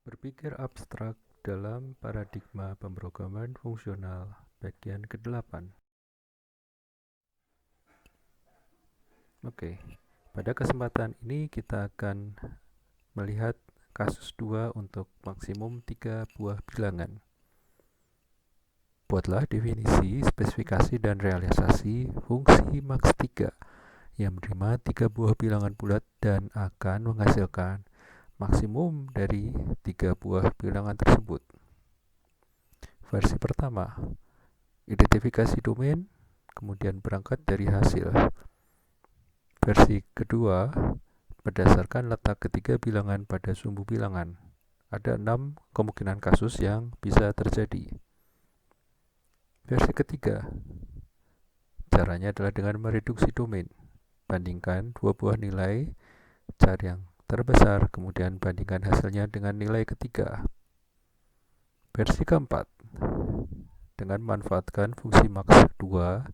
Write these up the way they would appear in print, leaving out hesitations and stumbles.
Berpikir abstrak dalam paradigma pemrograman fungsional bagian ke-8. Oke, pada kesempatan ini kita akan melihat kasus 2 untuk maksimum 3 buah bilangan. Buatlah definisi, spesifikasi, dan realisasi fungsi max 3 yang menerima 3 buah bilangan bulat dan akan menghasilkan maksimum dari 3 buah bilangan tersebut. Versi pertama, identifikasi domain, kemudian berangkat dari hasil. Versi kedua, berdasarkan letak ketiga bilangan pada sumbu bilangan. Ada 6 kemungkinan kasus yang bisa terjadi. Versi ketiga, caranya adalah dengan mereduksi domain. Bandingkan dua buah nilai, cari yang terbesar, kemudian bandingkan hasilnya dengan nilai ketiga. Versi keempat, dengan memanfaatkan fungsi max 2,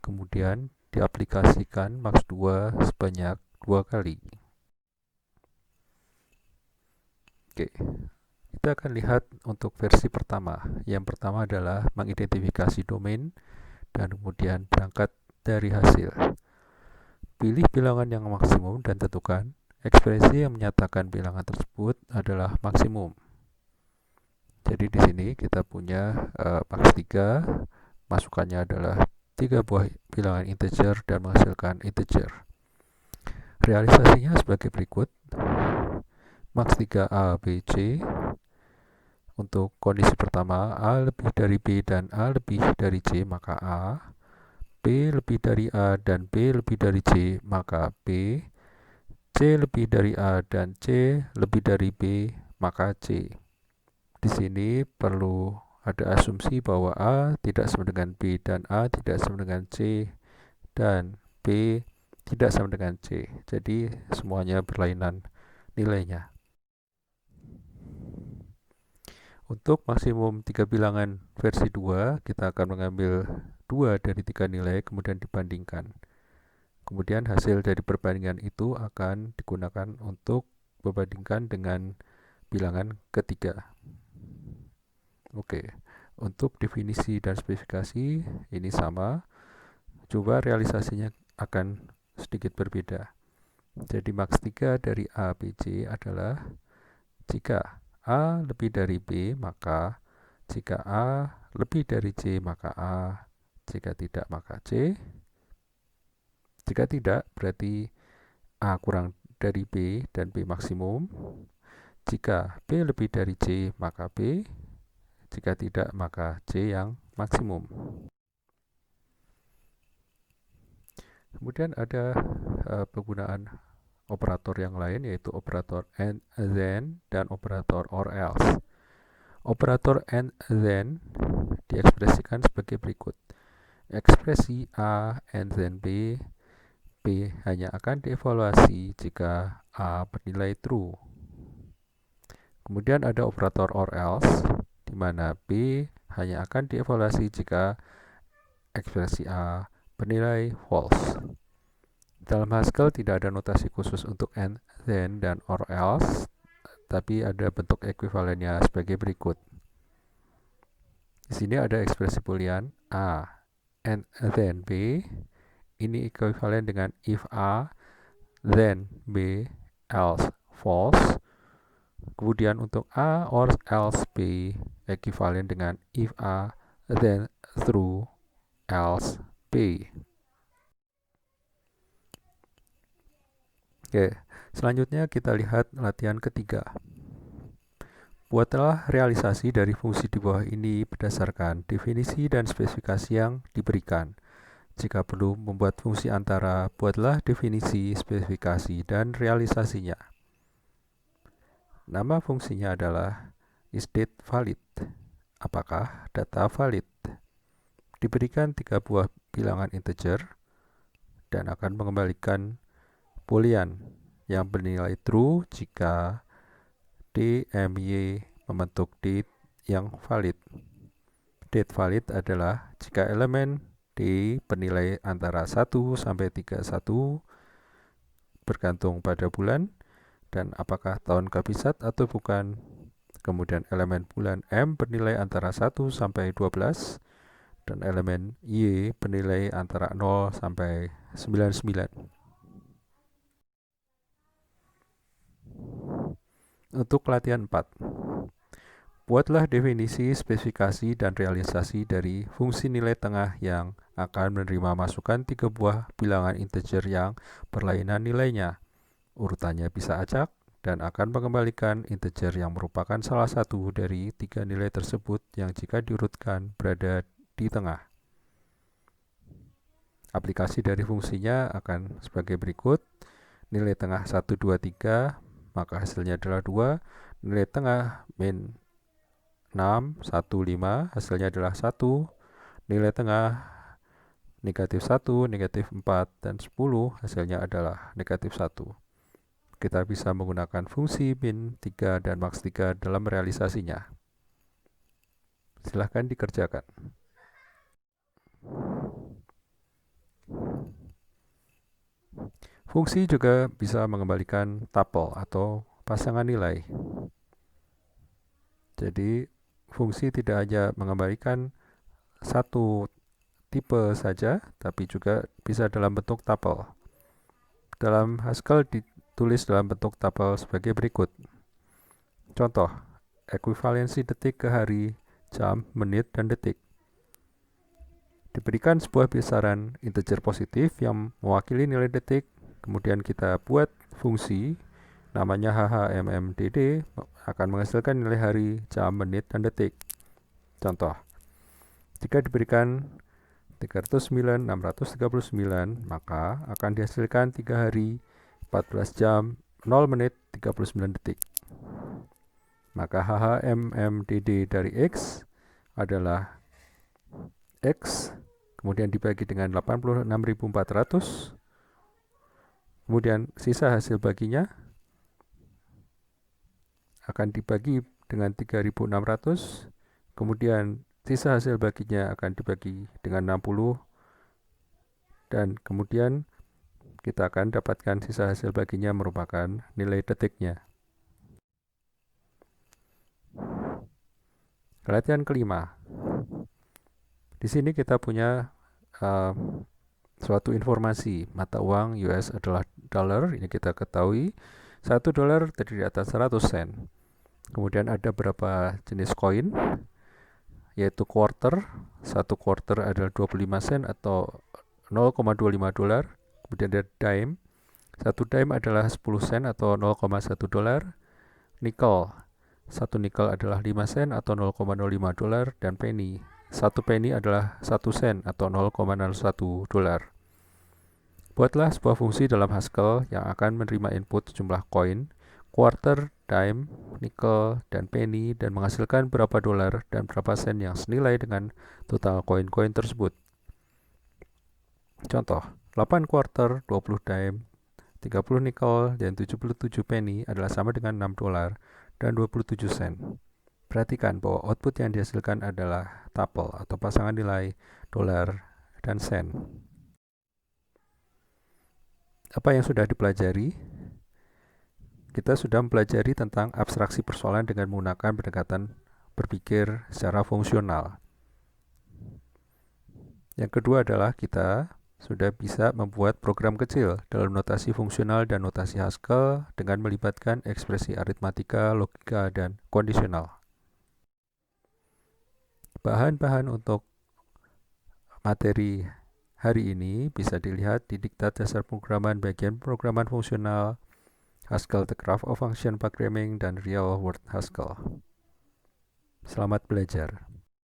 kemudian diaplikasikan max 2 sebanyak 2 kali. Oke, kita akan lihat untuk versi pertama. Yang pertama adalah mengidentifikasi domain dan kemudian berangkat dari hasil. Pilih bilangan yang maksimum dan tentukan ekspresi yang menyatakan bilangan tersebut adalah maksimum. Jadi di sini kita punya max 3, masukannya adalah 3 buah bilangan integer dan menghasilkan integer. Realisasinya sebagai berikut. Max 3A, B, C. Untuk kondisi pertama, A lebih dari B dan A lebih dari C, maka A. B lebih dari A dan B lebih dari C, maka B. C lebih dari A dan C lebih dari B, maka C. Di sini perlu ada asumsi bahwa A tidak sama dengan B dan A tidak sama dengan C dan B tidak sama dengan C. Jadi semuanya berlainan nilainya. Untuk maksimum 3 bilangan versi 2, kita akan mengambil 2 dari 3 nilai kemudian dibandingkan. Kemudian hasil dari perbandingan itu akan digunakan untuk membandingkan dengan bilangan ketiga. Oke, untuk definisi dan spesifikasi ini sama, coba realisasinya akan sedikit berbeda. Jadi max 3 dari A, B, C adalah jika A lebih dari B, maka jika A lebih dari C, maka A. Jika tidak, maka C. Jika tidak, berarti A kurang dari B dan B maksimum. Jika B lebih dari C, maka B. Jika tidak, maka C yang maksimum. Kemudian ada penggunaan operator yang lain, yaitu operator and then dan operator or else. Operator and then diekspresikan sebagai berikut. Ekspresi A and then B, B hanya akan dievaluasi jika A bernilai true. Kemudian ada operator or else, di mana B hanya akan dievaluasi jika ekspresi A bernilai false. Dalam Haskell tidak ada notasi khusus untuk and then dan or else, tapi ada bentuk ekuivalennya sebagai berikut. Di sini ada ekspresi boolean A and then B. Ini ekuivalen dengan if A, then B, else false. Kemudian untuk A or else B, ekuivalen dengan if A, then true, else B. Oke, selanjutnya kita lihat latihan ketiga. Buatlah realisasi dari fungsi di bawah ini berdasarkan definisi dan spesifikasi yang diberikan. Jika perlu membuat fungsi antara, buatlah definisi, spesifikasi, dan realisasinya. Nama fungsinya adalah isDateValid. Apakah data valid? Diberikan 3 buah bilangan integer dan akan mengembalikan boolean yang bernilai true jika DMY membentuk date yang valid. Date valid adalah jika elemen D bernilai antara 1 sampai 31 bergantung pada bulan dan apakah tahun kabisat atau bukan, kemudian elemen bulan M bernilai antara 1 sampai 12, dan elemen Y bernilai antara 0 sampai 99. Untuk latihan 4, buatlah definisi, spesifikasi, dan realisasi dari fungsi nilai tengah yang akan menerima masukan 3 buah bilangan integer yang berlainan nilainya. Urutannya bisa acak dan akan mengembalikan integer yang merupakan salah satu dari 3 nilai tersebut yang jika diurutkan berada di tengah. Aplikasi dari fungsinya akan sebagai berikut. Nilai tengah 1, 2, 3, maka hasilnya adalah 2. Nilai tengah min 6, 1, 5, hasilnya adalah 1. Nilai tengah negatif 1, negatif 4, dan 10, hasilnya adalah negatif 1. Kita bisa menggunakan fungsi min 3 dan max 3 dalam realisasinya. Silahkan dikerjakan. Fungsi juga bisa mengembalikan tuple atau pasangan nilai. Jadi, fungsi tidak hanya mengembalikan satu tipe saja, tapi juga bisa dalam bentuk tuple. Dalam Haskell ditulis dalam bentuk tuple sebagai berikut. Contoh, ekuivalensi detik ke hari, jam, menit, dan detik. Diberikan sebuah besaran integer positif yang mewakili nilai detik. Kemudian kita buat fungsi namanya HHMMDD akan menghasilkan nilai hari, jam, menit, dan detik. Contoh, jika diberikan 309, 639, maka akan dihasilkan 3 hari, 14 jam, 0 menit, 39 detik. Maka HHMMDD dari X adalah X, kemudian dibagi dengan 86.400, kemudian sisa hasil baginya akan dibagi dengan 3.600, kemudian sisa hasil baginya akan dibagi dengan 60, dan kemudian kita akan dapatkan sisa hasil baginya merupakan nilai detiknya. Latihan kelima. Di sini kita punya suatu informasi. Mata uang US adalah dollar, ini kita ketahui. 1 dolar terdiri atas 100 sen. Kemudian ada beberapa jenis koin, yaitu quarter. 1 quarter adalah 25 sen atau 0,25 dolar. Kemudian ada dime. 1 dime adalah 10 sen atau 0,1 dolar. Nickel. 1 nickel adalah 5 sen atau 0,05 dolar, dan penny. 1 penny adalah 1 sen atau 0,01 dolar. Buatlah sebuah fungsi dalam Haskell yang akan menerima input jumlah koin, quarter, dime, nickel, dan penny, dan menghasilkan berapa dolar dan berapa sen yang senilai dengan total koin-koin tersebut. Contoh, 8 quarter, 20 dime, 30 nickel, dan 77 penny adalah sama dengan 6 dolar dan 27 sen. Perhatikan bahwa output yang dihasilkan adalah tuple atau pasangan nilai dolar dan sen. Apa yang sudah dipelajari? Kita sudah mempelajari tentang abstraksi persoalan dengan menggunakan pendekatan berpikir secara fungsional. Yang kedua adalah kita sudah bisa membuat program kecil dalam notasi fungsional dan notasi Haskell dengan melibatkan ekspresi aritmatika, logika, dan kondisional. Bahan-bahan untuk materi hari ini bisa dilihat di diktat dasar pemrograman bagian pemrograman fungsional, Haskell The Craft of Function Programming, dan Real World Haskell. Selamat belajar.